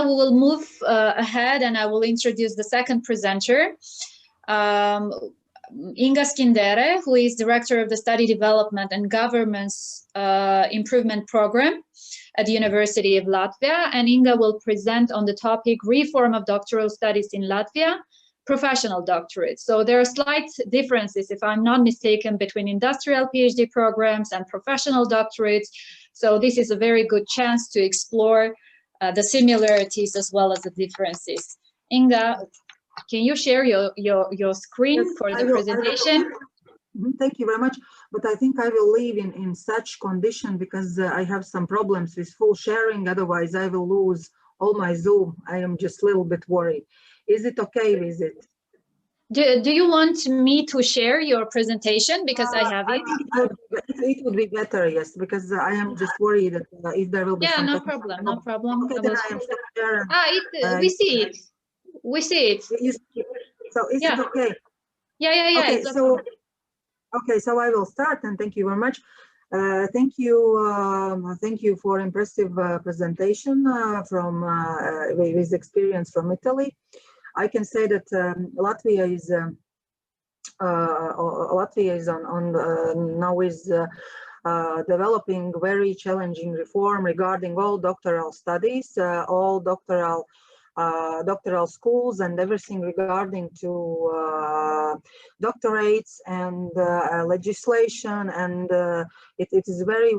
we will move ahead, and I will introduce the second presenter, Inga Skendere, who is Director of the Study Development and Governance Improvement Program at the University of Latvia. And Inga will present on the topic Reform of Doctoral Studies in Latvia, Professional Doctorates. So there are slight differences, if I'm not mistaken, between industrial PhD programs and professional doctorates. So this is a very good chance to explore the similarities as well as the differences. Inga, can you share your screen for the presentation? Thank you very much, but I think I will leave in such condition because I have some problems with full sharing, otherwise I will lose all my Zoom. I am just a little bit worried. Is it okay with it? Do you want me to share your presentation because I have it? It would be better, yes, because I am just worried that if there will be some no problem, no problem. Okay, then I am there. We see it. We see it. So is it okay? Yeah. Okay, so I will start, and thank you very much. Thank you for impressive presentation with experience from Italy. I can say that Latvia is developing very challenging reform regarding all doctoral studies, all doctoral schools, and everything regarding to doctorates and legislation, and it is very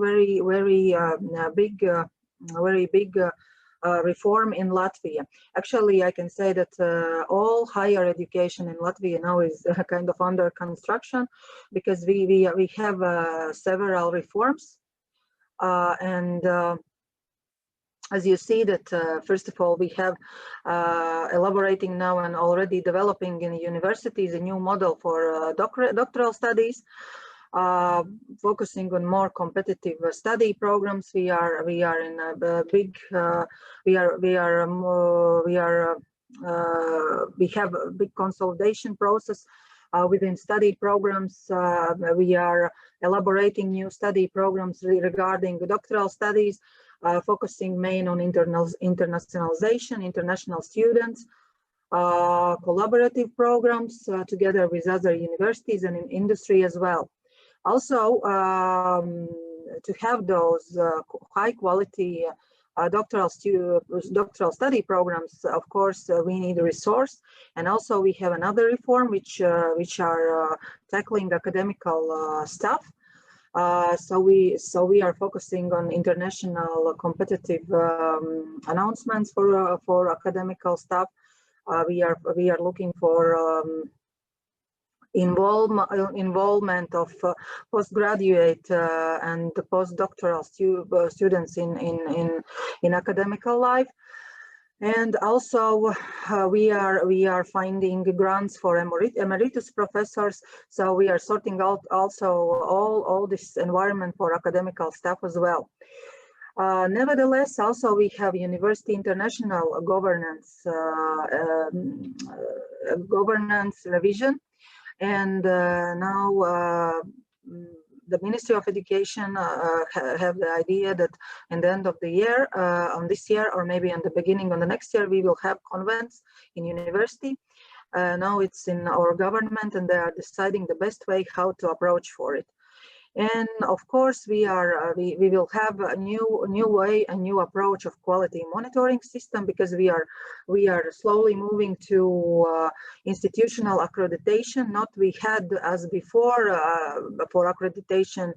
big reform in Latvia. Actually, I can say that all higher education in Latvia now is kind of under construction, because we have several reforms, and as you see that first of all, we have elaborating now and already developing in universities a new model for doctoral studies, focusing on more competitive study programs. We have a big consolidation process within study programs. We are elaborating new study programs regarding doctoral studies, focusing main on internationalization, international students, collaborative programs together with other universities and in industry as well. Also, to have those high quality doctoral study programs, of course, we need a resource. And also we have another reform which are tackling academical stuff. So we are focusing on international competitive announcements for academical stuff. We are looking for involvement of postgraduate and postdoctoral students in academical life. And also we are finding grants for emeritus professors. So we are sorting out also all this environment for academical staff as well. Nevertheless, also we have university international governance revision, and now the Ministry of Education have the idea that in the end of the year, on this year, or maybe in the beginning of the next year, we will have convents in university. Now it's in our government, and they are deciding the best way how to approach for it. And of course, we will have a new way, a new approach of quality monitoring system, because we are slowly moving to institutional accreditation. Not we had as before for accreditation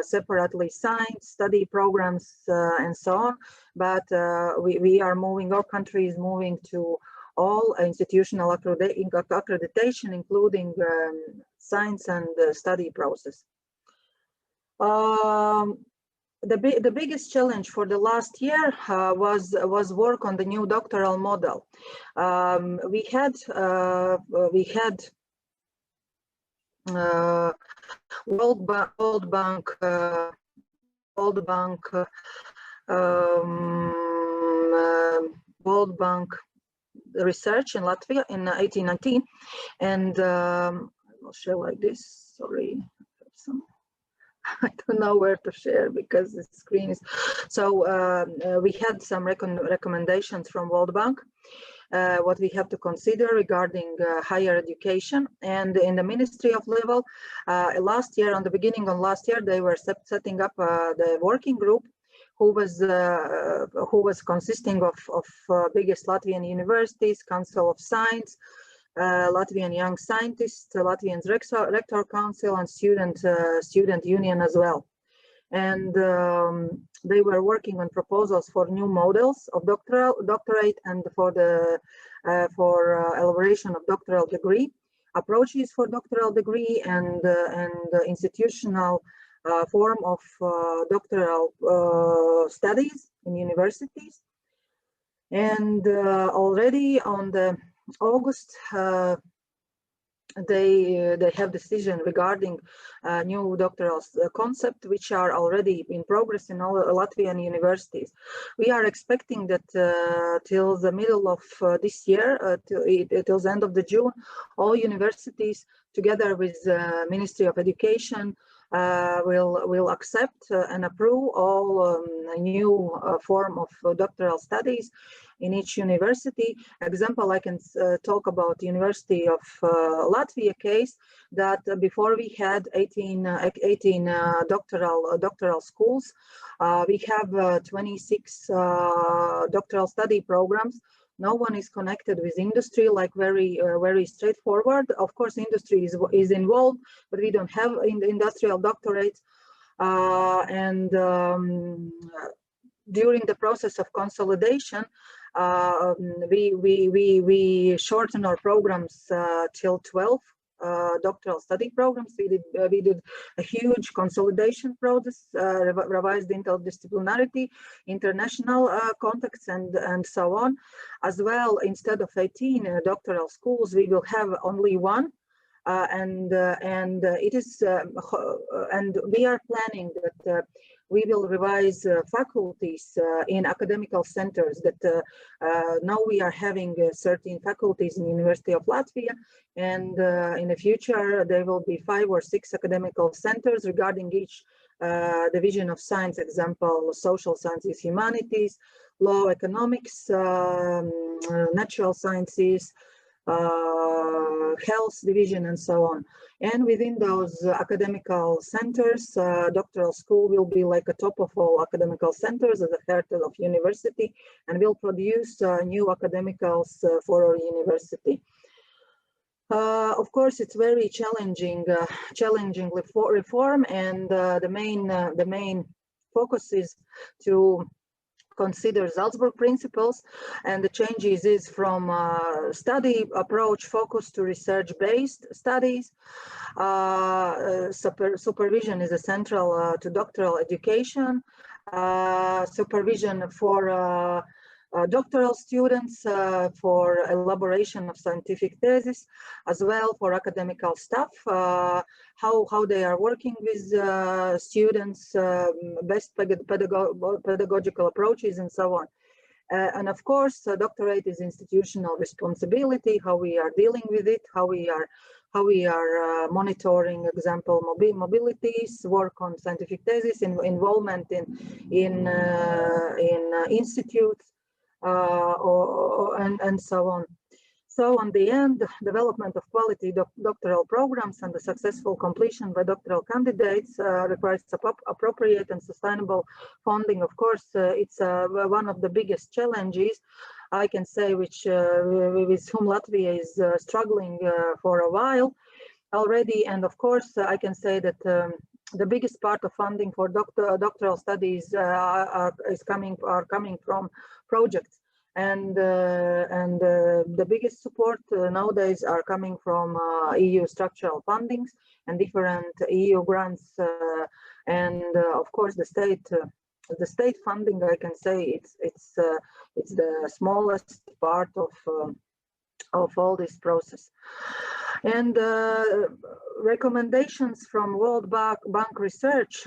separately signed study programs and so on, but we are moving. Our country is moving to all institutional accreditation, including science and study process. The biggest challenge for the last year was work on the new doctoral model. We had World Bank research in Latvia in 1819, and I'll show like this. Sorry, some I don't know where to share because the screen is. So we had some recommendations from World Bank, what we have to consider regarding higher education. And in the Ministry of Level, last year, on the beginning of last year, they were setting up the working group who was consisting of biggest Latvian universities, Council of Science, Latvian Young Scientists, Latvian Rector Council, and Student Union as well. And they were working on proposals for new models of doctorate and for elaboration of doctoral degree, approaches for doctoral degree, and institutional form of doctoral studies in universities. And already on the August, they have decision regarding new doctoral concept, which are already in progress in all Latvian universities. We are expecting that till the middle of this year, till the end of the June, all universities, together with Ministry of Education, will accept and approve all new form of doctoral studies in each university. Example, I can talk about University of Latvia case, that before we had 18 doctoral schools, we have 26 doctoral study programs. No one is connected with industry, like very straightforward. Of course, industry is involved, but we don't have industrial doctorates. During the process of consolidation, we shortened our programs till 12 doctoral study programs. We did a huge consolidation process, revised interdisciplinarity, international contacts, and so on. As well, instead of 18 doctoral schools, we will have only one. And we are planning that we will revise faculties in academical centers. That now we are having 13 faculties in the University of Latvia, and in the future there will be 5 or 6 academical centers regarding each division of science. Example: social sciences, humanities, law, economics, natural sciences, health division, and so on. And within those academical centers, doctoral school will be like a top of all academical centers as a heart of university, and will produce new academicals for our university. Of course, it's very challenging reform, and the main focus is to consider Salzburg principles, and the changes is from study approach focus to research-based studies. Supervision is essential to doctoral education. Supervision for doctoral students, for elaboration of scientific thesis, as well for academical staff, how they are working with students, best pedagogical approaches, and so on. And of course, doctorate is institutional responsibility, how we are dealing with it, how we are monitoring, example, mobilities, work on scientific thesis, involvement in institutes, and so on. So on the end, development of quality doctoral programs and the successful completion by doctoral candidates requires appropriate and sustainable funding. Of course, it's one of the biggest challenges, I can say, with whom Latvia is struggling for a while already. And of course, I can say that the biggest part of funding for doctoral studies are coming from projects. And the biggest support nowadays are coming from EU structural fundings and different EU grants, and of course the state funding. I can say it's the smallest part of all this process. And recommendations from World Bank research,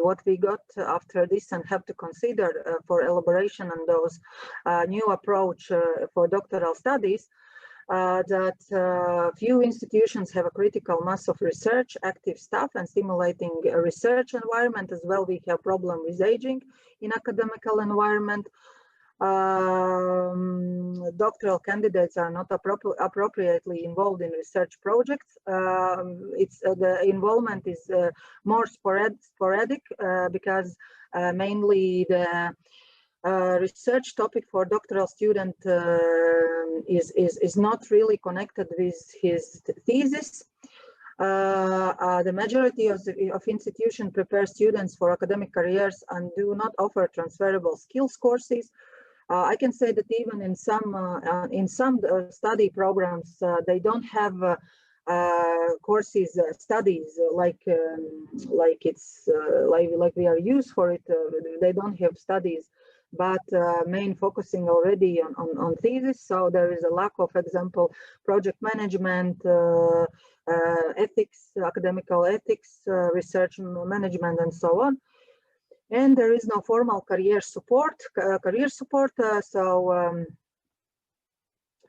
what we got after this and have to consider for elaboration on those new approach for doctoral studies. that few institutions have a critical mass of research, active staff, and stimulating research environment. As well, we have problem with aging in academical environment. Doctoral candidates are not appropriately involved in research projects. The involvement is more sporadic because mainly the research topic for doctoral student is not really connected with his thesis. The majority of institutions prepare students for academic careers and do not offer transferable skills courses. I can say that even in some study programs, they don't have courses, studies like we are used for it. They don't have studies, but main focusing already on thesis. So there is a lack of, example, project management, ethics, academical ethics, research management, and so on. And there is no formal career support.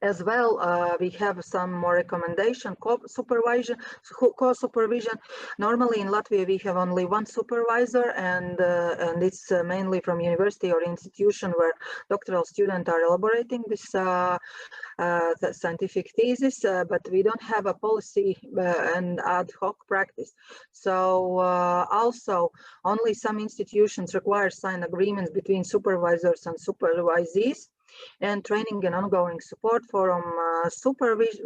As well, we have some more recommendation, co-supervision. Normally in Latvia, we have only one supervisor, and it's mainly from university or institution where doctoral students are elaborating this the scientific thesis, but we don't have a policy and ad hoc practice. So also only some institutions require signed agreements between supervisors and supervisees, and training and ongoing support from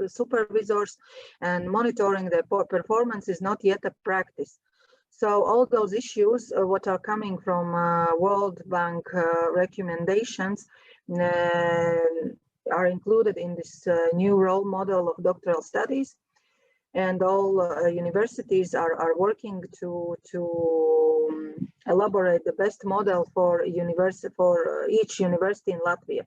supervisors and monitoring their performance is not yet a practice. So all those issues what are coming from World Bank recommendations are included in this new role model of doctoral studies, and all universities are working to elaborate the best model for each university in Latvia.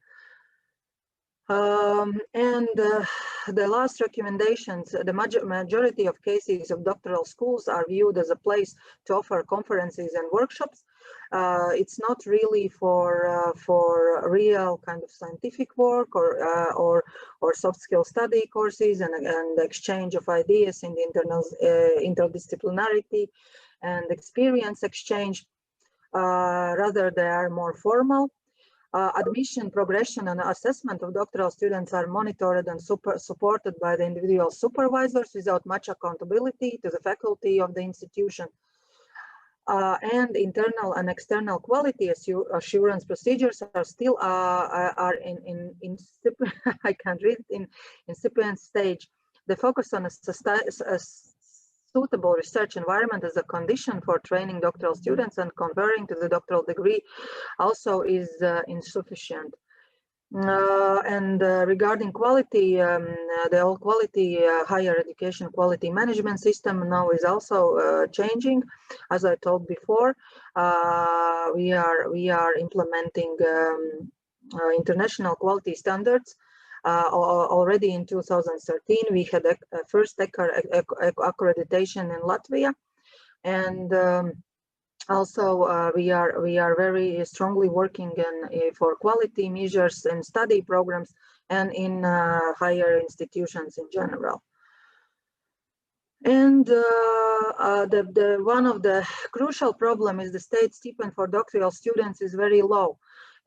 The last recommendations, the majority of cases of doctoral schools are viewed as a place to offer conferences and workshops. It's not really for real kind of scientific work or soft skill study courses and exchange of ideas in the interdisciplinarity and experience exchange. Rather, they are more formal. Admission, progression, and assessment of doctoral students are monitored and supported by the individual supervisors without much accountability to the faculty of the institution. And internal and external quality assurance procedures are still in I can't read in incipient stage. The focus on a suitable research environment as a condition for training doctoral students and conferring to the doctoral degree also is insufficient. Regarding quality, the whole quality higher education quality management system now is also changing. As I told before, we are implementing international quality standards. Already in 2013, we had a first accreditation in Latvia, and also we are very strongly working for quality measures in study programs and in higher institutions in general. And one of the crucial problem is the state stipend for doctoral students is very low.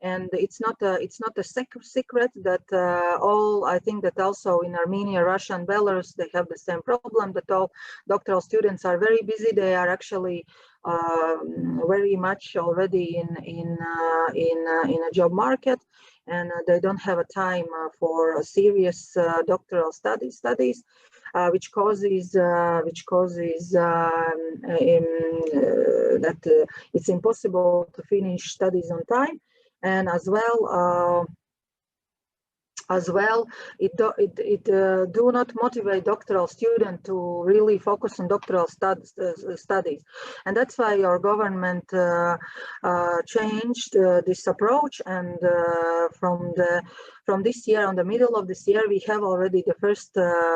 And it's not a secret that I think that also in Armenia, Russia, and Belarus, they have the same problem, that all doctoral students are very busy. They are actually very much already in a job market, and they don't have a time for serious doctoral studies, which causes that it's impossible to finish studies on time. And as well, it do not motivate doctoral students to really focus on doctoral studies, and that's why our government changed this approach. And from this year, on the middle of this year, we have already the first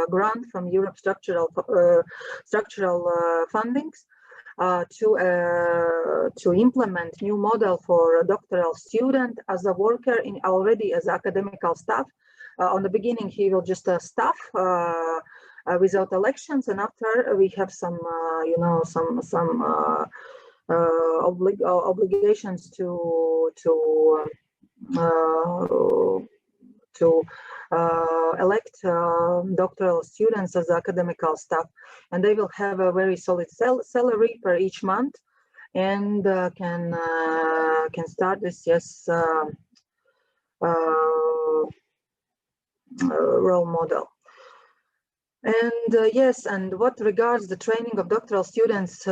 grant from Europe structural fundings. To implement new model for a doctoral student as a worker already as academical staff, on the beginning he will just staff without elections, and after we have some obligations to elect doctoral students as academical staff, and they will have a very solid salary per each month, and can start this role model. And yes, and what regards the training of doctoral students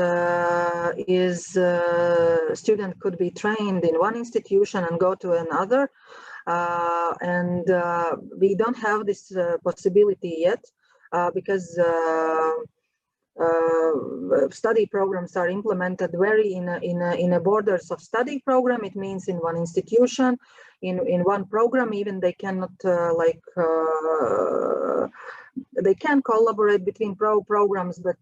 is student could be trained in one institution and go to another, and we don't have this possibility yet because study programs are implemented very in a borders of study program. It means in one institution, in one program, even they cannot they can collaborate between programs, but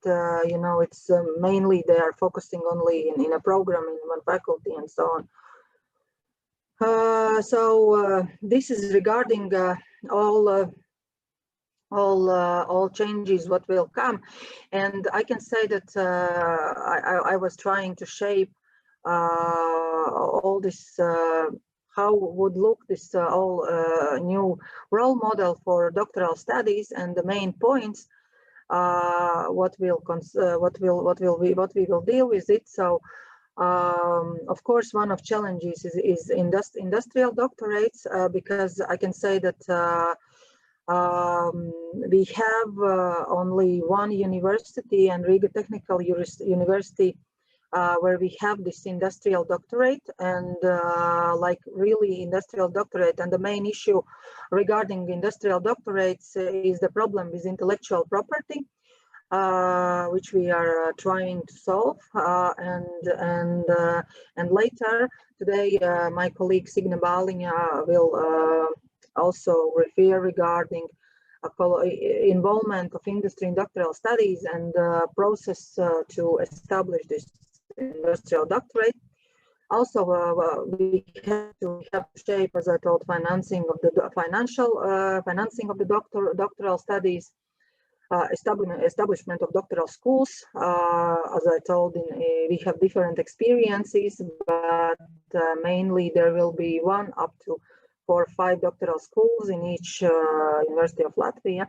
you know, it's mainly they are focusing only in a program in one faculty and so on. So this is regarding all changes what will come, and I can say that I was trying to shape all this. How would look this all new role model for doctoral studies, and the main points what we will deal with it. So of course, one of challenges is industrial doctorates, because I can say that we have only one university, and Riga Technical University, where we have this industrial doctorate, and like really industrial doctorate. And the main issue regarding industrial doctorates is the problem with intellectual property, which we are trying to solve. And later today, my colleague Signe Bāliņa will also refer regarding involvement of industry in doctoral studies and process to establish this industrial doctorate. Also, we have to shape, as I told, financing of the financing of the doctoral studies, establishment of doctoral schools. As I told, we have different experiences, but mainly there will be one up to 4 or 5 doctoral schools in each University of Latvia.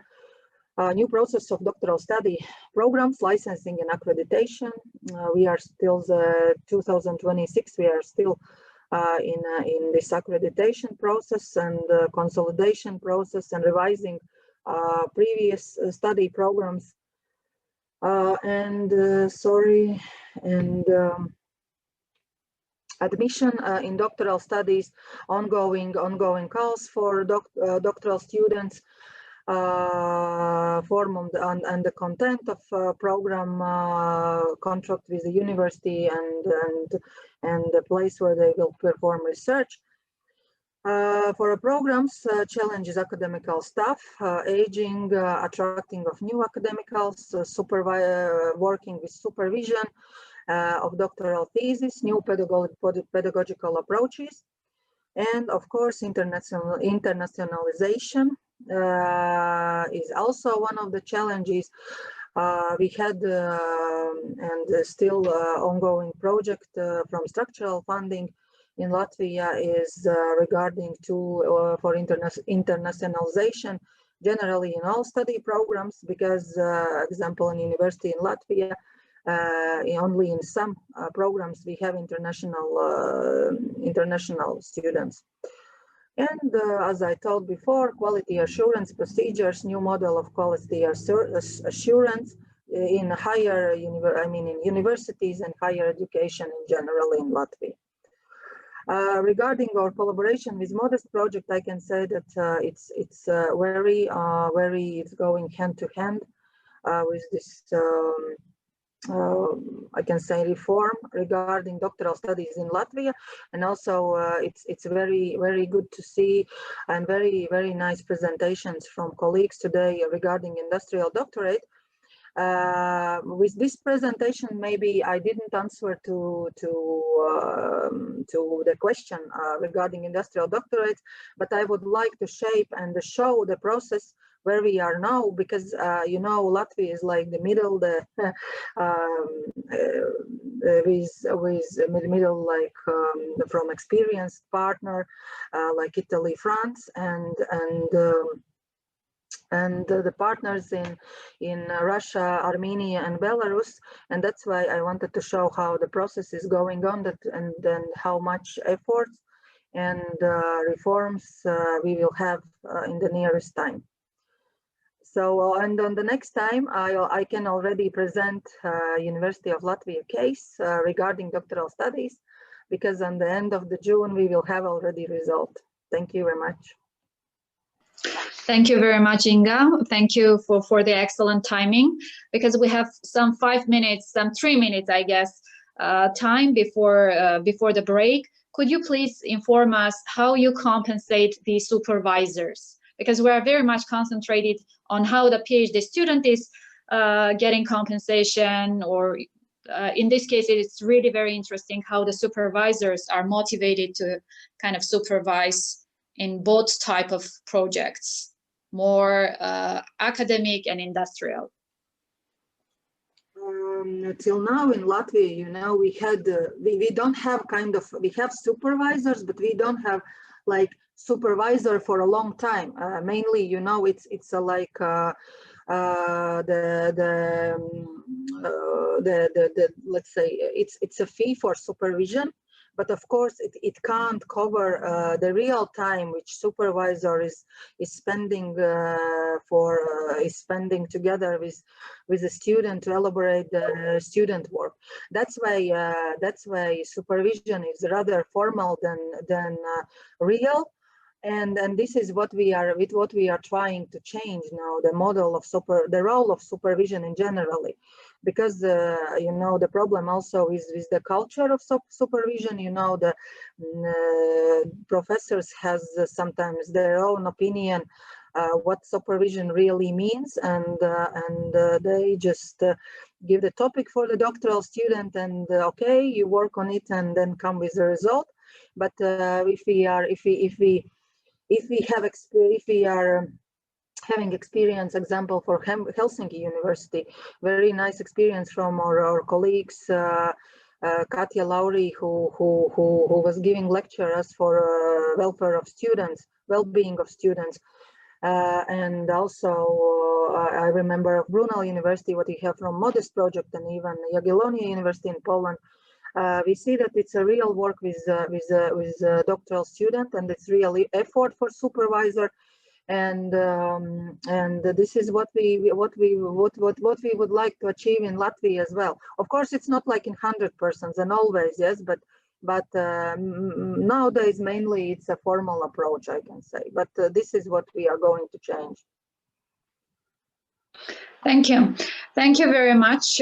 New process of doctoral study programs, licensing and accreditation. We are still 2026. We are still in this accreditation process and consolidation process and revising previous study programs. Admission in doctoral studies, ongoing calls for doctoral students. Form and the content of program contract with the university and the place where they will perform research. For programs, challenges academical staff, aging, attracting of new academicals, working with supervision of doctoral thesis, new pedagogical approaches, and of course internationalization is also one of the challenges. We had and still ongoing project from structural funding in Latvia is regarding to for internationalization generally in all study programs, because example in university in Latvia, only in some programs we have international students. And as I told before, quality assurance procedures, new model of quality assurance in higher, in universities and higher education in general in Latvia. Regarding our collaboration with Modest Project, I can say that it's very it's going hand to hand with this I can say reform regarding doctoral studies in Latvia, and also it's very good to see and very nice presentations from colleagues today regarding industrial doctorate. With this presentation, maybe I didn't answer to the question regarding industrial doctorates, but I would like to shape and show the process where we are now, because you know, Latvia is like the middle, with middle, like from experienced partner like Italy, France, and the partners in Russia, Armenia, and Belarus, and that's why I wanted to show how the process is going on, and then how much efforts and reforms we will have in the nearest time. So, and on the next time, I can already present University of Latvia case regarding doctoral studies, because on the end of the June we will have already result. Thank you very much. Thank you very much, Inga. Thank you for the excellent timing, because we have some 5 minutes, some 3 minutes, I guess, time before the break. Could you please inform us how you compensate the supervisors? Because we are very much concentrated on how the PhD student is getting compensation, or in this case, it's really very interesting how the supervisors are motivated to kind of supervise in both type of projects, more academic and industrial. Till now in Latvia, you know, we don't have kind of, we have supervisors, but we don't have like supervisor for a long time. Mainly, you know, it's like let's say it's a fee for supervision, but of course it can't cover the real time which supervisor is spending together with the student to elaborate the student work. That's why supervision is rather formal than real. And this is what we are trying to change now, the model of the role of supervision in generally, because you know, the problem also is with the culture of supervision. You know, the professors has sometimes their own opinion what supervision really means, and they just give the topic for the doctoral student, and okay, you work on it and then come with the result. But if we are having experience, example for Helsinki University, very nice experience from our colleagues, Katja Lauri, who was giving lectures for welfare of students, well-being of students. And also I remember of Brunel University, what we have from Modest Project, and even Jagiellonian University in Poland. We see that it's a real work with a doctoral student, and it's really effort for supervisor, and this is what we would like to achieve in Latvia as well. Of course, it's not like in 100% and always, yes, but nowadays mainly it's a formal approach, I can say. But this is what we are going to change. Thank you very much